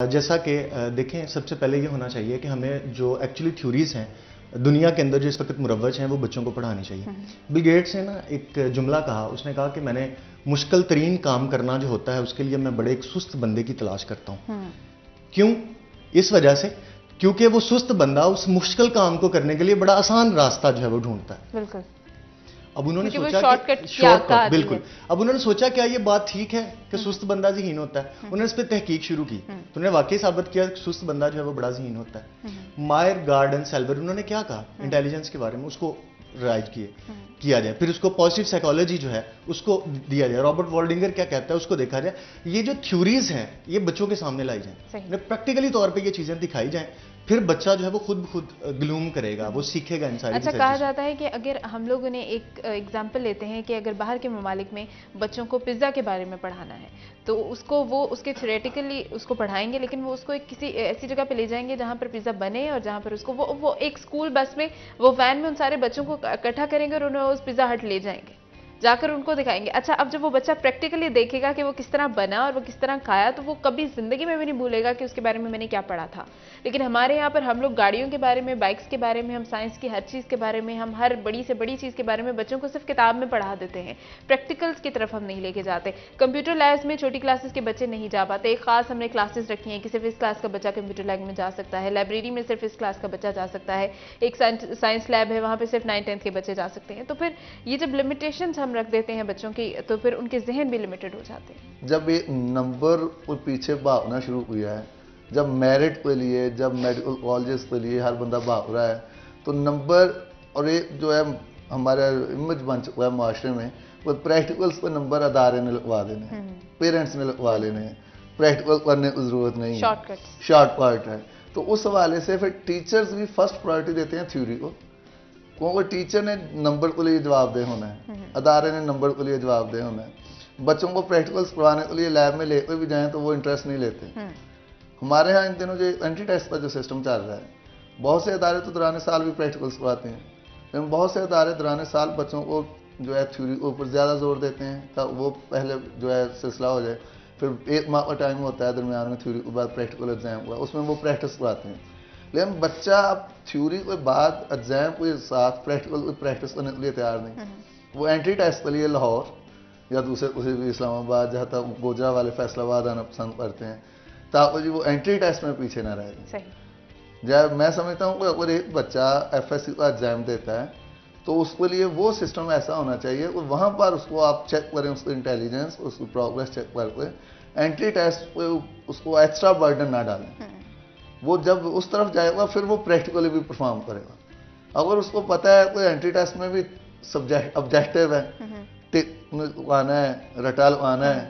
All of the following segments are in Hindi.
जैसा कि देखें, सबसे पहले ये होना चाहिए कि हमें जो एक्चुअली थ्योरीज हैं दुनिया के अंदर जो इस वक्त मुरव्वज हैं वो बच्चों को पढ़ानी चाहिए। बिल गेट्स ने ना एक जुमला कहा, उसने कहा कि मैंने मुश्किल तरीन काम करना जो होता है उसके लिए मैं बड़े एक सुस्त बंदे की तलाश करता हूँ। क्यों? इस वजह से क्योंकि वो सुस्त बंदा उस मुश्किल काम को करने के लिए बड़ा आसान रास्ता जो है वो ढूंढता है। बिल्कुल। अब उन्होंने सोचा शॉर्टकट, बिल्कुल। अब उन्होंने सोचा क्या ये बात ठीक है कि सुस्त बंदा ज़हीन होता है? उन्होंने इस पर तहकीक शुरू की तो उन्होंने वाकई साबित किया कि सुस्त बंदा जो है वो बड़ा ज़हीन होता है। मायर, गार्ड एंड सेल्वर उन्होंने क्या कहा इंटेलिजेंस के बारे में, उसको राइज किया जाए, फिर उसको पॉजिटिव साइकोलॉजी जो है उसको दिया जाए। रॉबर्ट वॉल्डिंगर क्या कहता है उसको देखा जाए। ये जो थ्योरीज हैं ये बच्चों के सामने लाई जाए, प्रैक्टिकली तौर पे ये चीजें दिखाई जाएं, फिर बच्चा जो है वो खुद ग्लूम करेगा, वो सीखेगा इन सारी। अच्छा, कहा जाता है कि अगर हम लोगों ने एक एग्जाम्पल लेते हैं कि अगर बाहर के ममालिक में बच्चों को पिज़्ज़ा के बारे में पढ़ाना है तो उसको वो उसके थ्योरेटिकली उसको पढ़ाएंगे, लेकिन वो उसको एक किसी ऐसी जगह पे ले जाएंगे जहाँ पर पिज़्ज़ा बने और जहाँ पर उसको वो एक स्कूल बस में वो वैन में उन सारे बच्चों को इकट्ठा करेंगे और उन्हें उस पिज़्ज़ा हट ले जाएंगे, जाकर उनको दिखाएंगे। अच्छा, अब जब वो बच्चा प्रैक्टिकली देखेगा कि वो किस तरह बना और वो किस तरह खाया तो वो कभी जिंदगी में भी नहीं भूलेगा कि उसके बारे में मैंने क्या पढ़ा था। लेकिन हमारे यहाँ पर हम लोग गाड़ियों के बारे में, बाइक्स के बारे में, हम साइंस की हर चीज़ के बारे में, हम हर बड़ी से बड़ी चीज़ के बारे में बच्चों को सिर्फ किताब में पढ़ा देते हैं, प्रैक्टिकल्स की तरफ हम नहीं लेके जाते। कंप्यूटर लैब्स में छोटी क्लासेस के बच्चे नहीं जा पाते। एक खास हमने क्लासेस रखी हैं कि सिर्फ इस क्लास का बच्चा कंप्यूटर लैब में जा सकता है, लाइब्रेरी में सिर्फ इस क्लास का बच्चा जा सकता है, एक साइंस लैब है वहाँ पर सिर्फ 9th-10th के बच्चे जा सकते हैं। तो फिर ये जब लिमिटेशंस हम रख देते हैं बच्चों की तो फिर उनके जहन भी लिमिटेड हो जाते हैं। जब ये नंबर और पीछे भागना शुरू हुआ है, जब मेरिट के लिए, जब मेडिकल कॉलेजेस के लिए हर बंदा भाग रहा है, तो नंबर और ये जो है हमारा इमेज बन चुका है माशरे में, वो प्रैक्टिकल्स पर नंबर अदारे ने लगवा देने, पेरेंट्स ने लगवा लेने, प्रैक्टिकल करने की जरूरत नहीं है, शॉर्टकट है। तो उस हवाले से फिर टीचर्स भी फर्स्ट प्रायोरिटी देते हैं थ्योरी को, क्योंकि टीचर ने नंबर के लिए जवाबदेह होना है, अदारे ने नंबर के लिए जवाबदेह होना है। बच्चों को प्रैक्टिकल्स पढ़ाने के लिए लैब में लेकर भी जाएं तो वो इंटरेस्ट नहीं लेते। हमारे यहाँ इन दिनों जो एंटी टेस्ट का जो सिस्टम चल रहा है, बहुत से अदारे तो दौरान साल भी प्रैक्टिकल्स पढ़ाते हैं, लेकिन बहुत से अदारे दौरान साल बच्चों को जो है थ्योरी के ऊपर ज़्यादा जोर देते हैं ताकि वो पहले जो है सिलसिला हो जाए, फिर 1 माह का टाइम होता है दरमियान में थ्योरी के बाद प्रैक्टिकल एग्जाम हुआ, उसमें वो प्रैक्टिस कराते हैं। लेकिन बच्चा अब थ्योरी के बाद एग्जाम के साथ प्रैक्टिकल प्रैक्टिस करने के लिए तैयार नहीं। वो एंट्री टेस्ट के लिए लाहौर या दूसरे किसी भी इस्लामाबाद, जहाँ तक गोजरा वाले फैसलाबाद आना पसंद करते हैं ताकि जी वो एंट्री टेस्ट में पीछे ना रहे। जब मैं समझता हूँ कि अगर एक बच्चा FSC का एग्जाम देता है तो उसके लिए वो सिस्टम ऐसा होना चाहिए कि वहाँ पर उसको आप चेक करें, उसको इंटेलिजेंस, उसकी प्रोग्रेस चेक करके एंट्री टेस्ट पे उसको एक्स्ट्रा बर्डन ना डालें। वो जब उस तरफ जाएगा फिर वो प्रैक्टिकली भी परफॉर्म करेगा। अगर उसको पता है कोई एंट्री टेस्ट में भी सब्जेक्ट ऑब्जेक्टिव है, आना है, रटाल आना है,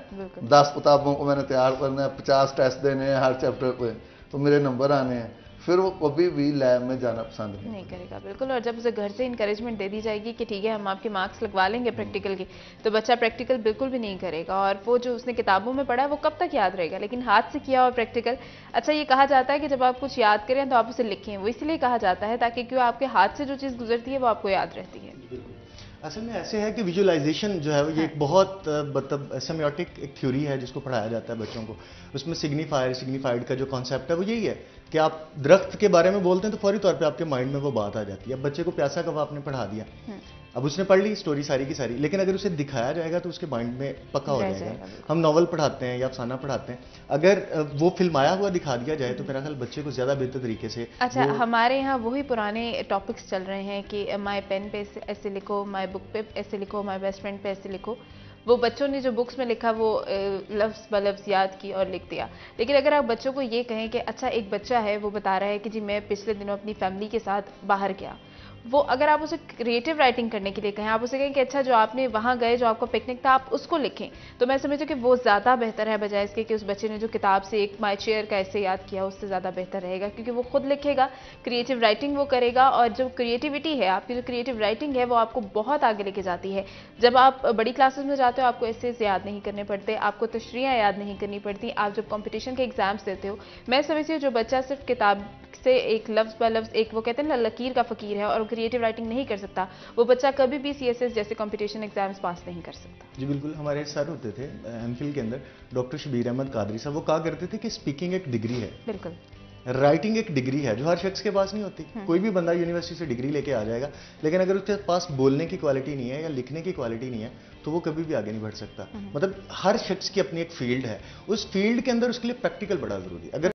10 किताबों को मैंने तैयार करना है, 50 टेस्ट देने हैं हर चैप्टर पे, तो मेरे नंबर आने हैं, फिर वो कभी भी लैब में जाना पसंद नहीं करेगा। बिल्कुल। और जब उसे घर से इंकरेजमेंट दे दी जाएगी कि ठीक है हम आपके मार्क्स लगवा लेंगे प्रैक्टिकल की, तो बच्चा प्रैक्टिकल बिल्कुल भी नहीं करेगा और वो जो उसने किताबों में पढ़ा है वो कब तक याद रहेगा। लेकिन हाथ से किया हुआ प्रैक्टिकल, अच्छा ये कहा जाता है कि जब आप कुछ याद करें तो आप उसे लिखें, वो इसलिए कहा जाता है ताकि क्यों आपके हाथ से जो चीज़ गुजरती है वो आपको याद रहती है। असल में ऐसे है कि विजुअलाइजेशन जो है ये एक बहुत मतलब सेमियोटिक एक थ्योरी है जिसको पढ़ाया जाता है बच्चों को। उसमें सिग्निफाइड का जो कॉन्सेप्ट है वो यही है कि आप दरख्त के बारे में बोलते हैं तो फौरी तौर पे आपके माइंड में वो बात आ जाती है। अब बच्चे को प्यासा कौवा आपने पढ़ा दिया, अब उसने पढ़ ली स्टोरी सारी की सारी, लेकिन अगर उसे दिखाया जाएगा तो उसके माइंड में पक्का हो जाएगा। हम नॉवल पढ़ाते हैं या अफसाना पढ़ाते हैं, अगर वो फिल्माया हुआ दिखा दिया जाए तो मेरा ख्याल बच्चे को ज्यादा बेहतर तरीके से। अच्छा, हमारे यहाँ वही पुराने टॉपिक्स चल रहे हैं कि माई पेन पे ऐसे लिखो, माई बुक पे ऐसे लिखो, माई बेस्ट फ्रेंड पे ऐसे लिखो। वो बच्चों ने जो बुक्स में लिखा वो लफ्ज़ ब लफ्ज़ याद की और लिख दिया। लेकिन अगर आप बच्चों को ये कहें कि अच्छा एक बच्चा है वो बता रहा है कि जी मैं पिछले दिनों अपनी फैमिली के साथ बाहर गया, वो अगर आप उसे क्रिएटिव राइटिंग करने के लिए कहें, आप उसे कहें कि अच्छा जो आपने वहाँ गए, जो आपका पिकनिक था आप उसको लिखें, तो मैं समझती हूँ कि वो ज़्यादा बेहतर है बजाय इसके कि उस बच्चे ने जो किताब से एक माई चेयर का ऐसे याद किया, उससे ज़्यादा बेहतर रहेगा क्योंकि वो खुद लिखेगा, क्रिएटिव राइटिंग वो करेगा और जो क्रिएटिविटी है, आपकी जो क्रिएटिव राइटिंग है वो आपको बहुत आगे लेके जाती है। जब आप बड़ी क्लासेस में जाते हो आपको ऐसे याद नहीं करने पड़ते, आपको तशरीह याद नहीं करनी पड़ती। आप जब कॉम्पिटिशन के एग्जाम्स देते हो, मैं समझती हूँ जो बच्चा सिर्फ एक से एक लफ्ज़ ब लफ्ज़, एक वो कहते हैं ना लकीर का फ़कीर है और क्रिएटिव राइटिंग नहीं कर सकता, वो बच्चा कभी भी CSS जैसे कंपटीशन एग्जाम्स पास नहीं कर सकता। जी बिल्कुल, हमारे सर होते थे एमफिल के अंदर, डॉक्टर शबीर अहमद कादरी साहब, वो कहा करते थे कि स्पीकिंग एक डिग्री है, बिल्कुल, राइटिंग एक डिग्री है जो हर शख्स के पास नहीं होती। कोई भी बंदा यूनिवर्सिटी से डिग्री लेके आ जाएगा, लेकिन अगर उसके पास बोलने की क्वालिटी नहीं है या लिखने की क्वालिटी नहीं है तो वो कभी भी आगे नहीं बढ़ सकता। मतलब हर शख्स की अपनी एक फील्ड है, उस फील्ड के अंदर उसके लिए प्रैक्टिकल बड़ा जरूरी है। अगर